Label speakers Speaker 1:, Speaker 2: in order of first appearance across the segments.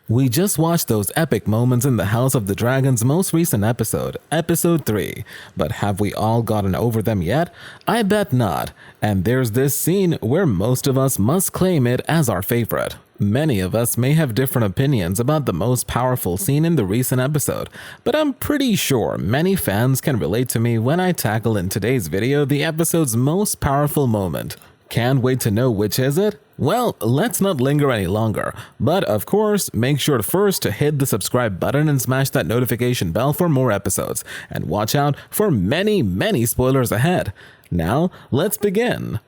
Speaker 1: We just watched those epic moments in the House of the Dragon's most recent episode, Episode 3, but have we all gotten over them yet? I bet not, and there's this scene where most of us must claim it as our favorite. Many of us may have different opinions about the most powerful scene in the recent episode, but I'm pretty sure many fans can relate to me when I tackle in today's video the episode's most powerful moment. Can't wait to know which is it? Well, let's not linger any longer, but of course, make sure first to hit the subscribe button and smash that notification bell for more episodes, and watch out for many spoilers ahead. Now, let's begin.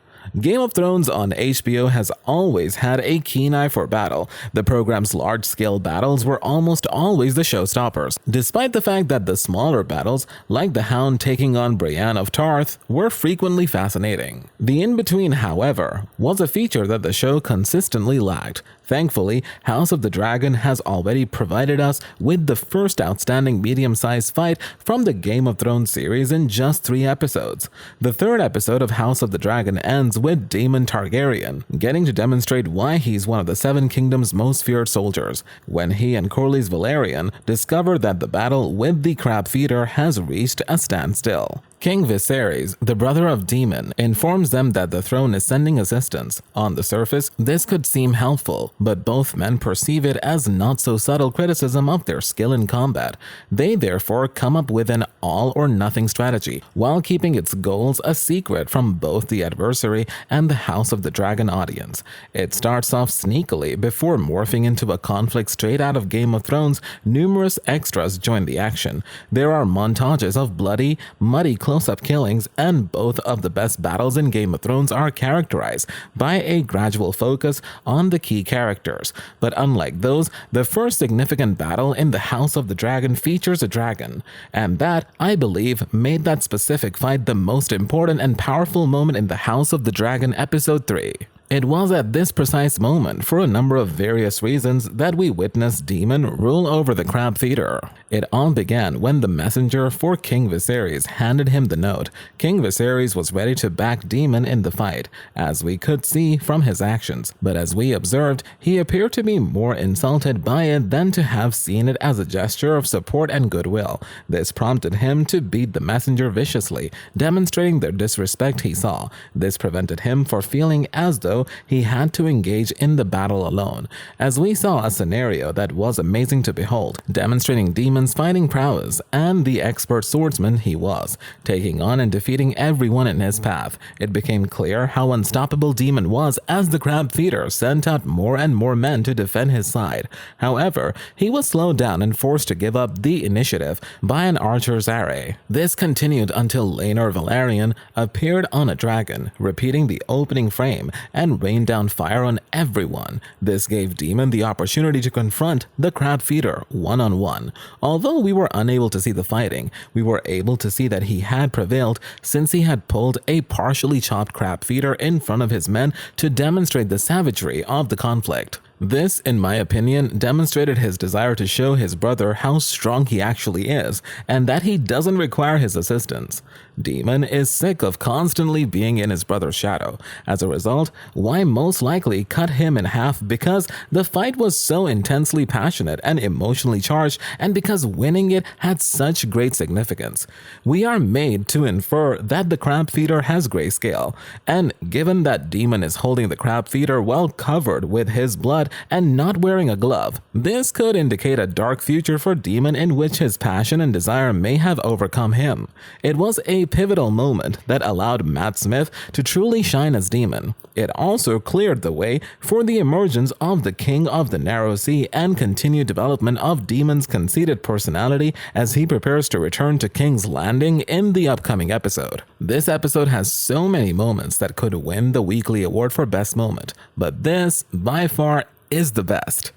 Speaker 1: Game of Thrones on HBO has always had a keen eye for battle. The program's large-scale battles were almost always the showstoppers, despite the fact that the smaller battles, like the Hound taking on Brienne of Tarth, were frequently fascinating. The in-between, however, was a feature that the show consistently lacked. Thankfully, House of the Dragon has already provided us with the first outstanding medium-sized fight from the Game of Thrones series in just 3 episodes. The third episode of House of the Dragon ends with Daemon Targaryen getting to demonstrate why he's one of the 7 Kingdoms' most feared soldiers, when he and Corlys Velaryon discover that the battle with the Crabfeeder has reached a standstill. King Viserys, the brother of Daemon, informs them that the throne is sending assistance. On the surface, this could seem helpful, but both men perceive it as not-so-subtle criticism of their skill in combat. They therefore come up with an all-or-nothing strategy, while keeping its goals a secret from both the adversary and the House of the Dragon audience. It starts off sneakily before morphing into a conflict straight out of Game of Thrones. Numerous extras join the action. There are montages of bloody, muddy close-up killings, and both of the best battles in Game of Thrones are characterized by a gradual focus on the key characters. But unlike those, the first significant battle in the House of the Dragon features a dragon, and that, I believe, made that specific fight the most important and powerful moment in the House of the Dragon Episode 3. It was at this precise moment, for a number of various reasons, that we witnessed Daemon rule over the Crabfeeder. It all began when the messenger for King Viserys handed him the note. King Viserys was ready to back Daemon in the fight, as we could see from his actions, but as we observed, he appeared to be more insulted by it than to have seen it as a gesture of support and goodwill. This prompted him to beat the messenger viciously, demonstrating the disrespect he saw. This prevented him from feeling as though he had to engage in the battle alone, as we saw a scenario that was amazing to behold, demonstrating Daemon's fighting prowess and the expert swordsman he was, taking on and defeating everyone in his path. It became clear how unstoppable Daemon was as the Crabfeeder sent out more and more men to defend his side. However, he was slowed down and forced to give up the initiative by an archer's array. This continued until Laenor Velaryon appeared on a dragon, repeating the opening frame and rained down fire on everyone. This gave Daemon the opportunity to confront the Crabfeeder one-on-one. Although we were unable to see the fighting, we were able to see that he had prevailed, since he had pulled a partially chopped Crabfeeder in front of his men to demonstrate the savagery of the conflict. This, in my opinion, demonstrated his desire to show his brother how strong he actually is, and that he doesn't require his assistance. Daemon is sick of constantly being in his brother's shadow. As a result, why most likely cut him in half, because the fight was so intensely passionate and emotionally charged, and because winning it had such great significance. We are made to infer that the Crabfeeder has grayscale, and given that Daemon is holding the Crabfeeder well covered with his blood and not wearing a glove, this could indicate a dark future for Daemon in which his passion and desire may have overcome him. It was a pivotal moment that allowed Matt Smith to truly shine as Daemon. It also cleared the way for the emergence of the King of the Narrow Sea and continued development of Daemon's conceited personality as he prepares to return to King's Landing in the upcoming episode. This episode has so many moments that could win the weekly award for best moment, but this, by far, is the best.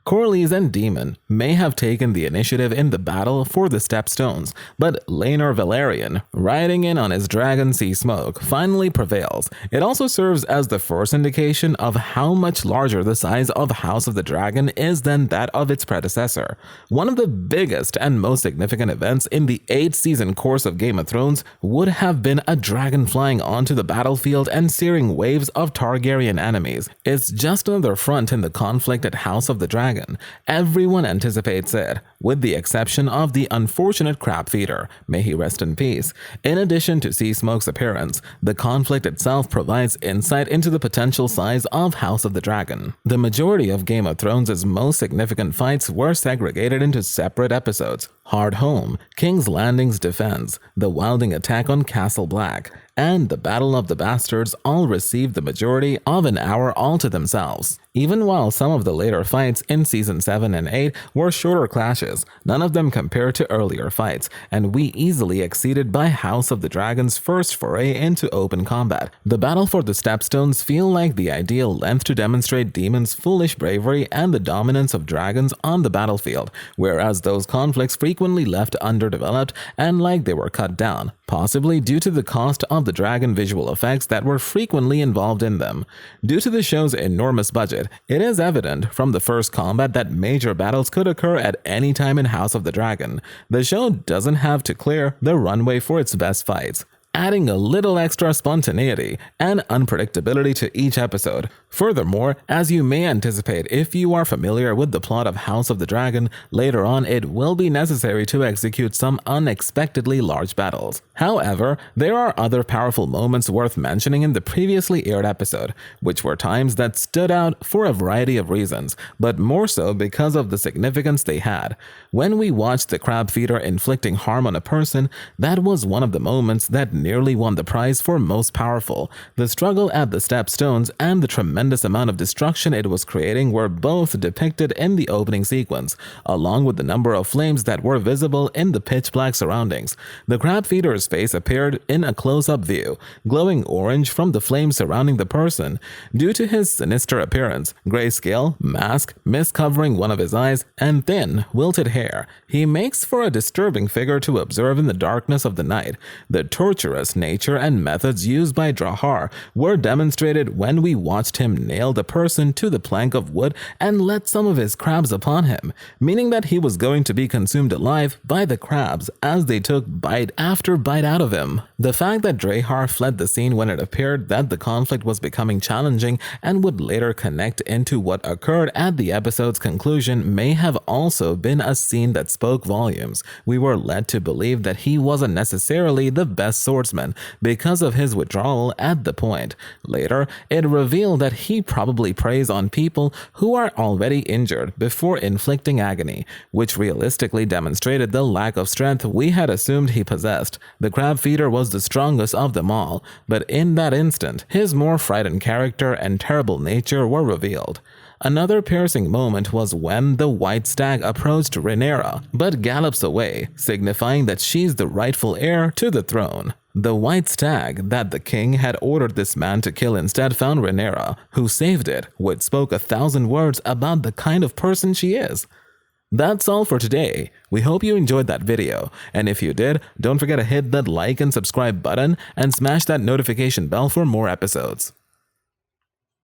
Speaker 1: Corlys and Daemon may have taken the initiative in the battle for the Stepstones, but Laenor Velaryon, riding in on his Dragon Sea Smoke, finally prevails. It also serves as the first indication of how much larger the size of House of the Dragon is than that of its predecessor. One of the biggest and most significant events in the 8-season course of Game of Thrones would have been a dragon flying onto the battlefield and searing waves of Targaryen enemies. It's just another front in the conflict at House of the Dragon Dragon. Everyone anticipates it, with the exception of the unfortunate Crabfeeder, may he rest in peace. In addition to Sea Smoke's appearance, the conflict itself provides insight into the potential size of House of the Dragon. The majority of Game of Thrones' most significant fights were segregated into separate episodes: Hard Home, King's Landing's Defense, the Wilding Attack on Castle Black, and the Battle of the Bastards all received the majority of an hour all to themselves. Even while some of the later fights in Season 7 and 8 were shorter clashes, none of them compared to earlier fights, and we easily exceeded by House of the Dragon's first foray into open combat. The battle for the Stepstones feel like the ideal length to demonstrate demons' foolish bravery and the dominance of dragons on the battlefield, whereas those conflicts frequently left underdeveloped and like they were cut down, possibly due to the cost of the dragon visual effects that were frequently involved in them. Due to the show's enormous budget, it is evident from the first combat that major battles could occur at any time in House of the Dragon. The show doesn't have to clear the runway for its best fights, adding a little extra spontaneity and unpredictability to each episode. Furthermore, as you may anticipate if you are familiar with the plot of House of the Dragon, later on it will be necessary to execute some unexpectedly large battles. However, there are other powerful moments worth mentioning in the previously aired episode, which were times that stood out for a variety of reasons, but more so because of the significance they had. When we watched the Crabfeeder inflicting harm on a person, that was one of the moments that nearly won the prize for most powerful. The struggle at the Stepstones and the tremendous amount of destruction it was creating were both depicted in the opening sequence, along with the number of flames that were visible in the pitch-black surroundings. The Crabfeeder's face appeared in a close-up view, glowing orange from the flames surrounding the person. Due to his sinister appearance, grayscale, mask, mist covering one of his eyes, and thin, wilted hair, he makes for a disturbing figure to observe in the darkness of the night. The torturous nature and methods used by Drahar were demonstrated when we watched him nail the person to the plank of wood and let some of his crabs upon him, meaning that he was going to be consumed alive by the crabs as they took bite after bite out of him. The fact that Drahar fled the scene when it appeared that the conflict was becoming challenging and would later connect into what occurred at the episode's conclusion may have also been a scene that spoke volumes. We were led to believe that he wasn't necessarily the best swordsman because of his withdrawal at the point. Later, it revealed that he probably preys on people who are already injured before inflicting agony, which realistically demonstrated the lack of strength we had assumed he possessed. The Crabfeeder was the strongest of them all, but in that instant, his more frightened character and terrible nature were revealed. Another piercing moment was when the White Stag approached Rhaenyra, but gallops away, signifying that she's the rightful heir to the throne. The White Stag that the king had ordered this man to kill instead found Rhaenyra, who saved it, which spoke 1,000 words about the kind of person she is. That's all for today. We hope you enjoyed that video, and if you did, don't forget to hit that like and subscribe button and smash that notification bell for more episodes.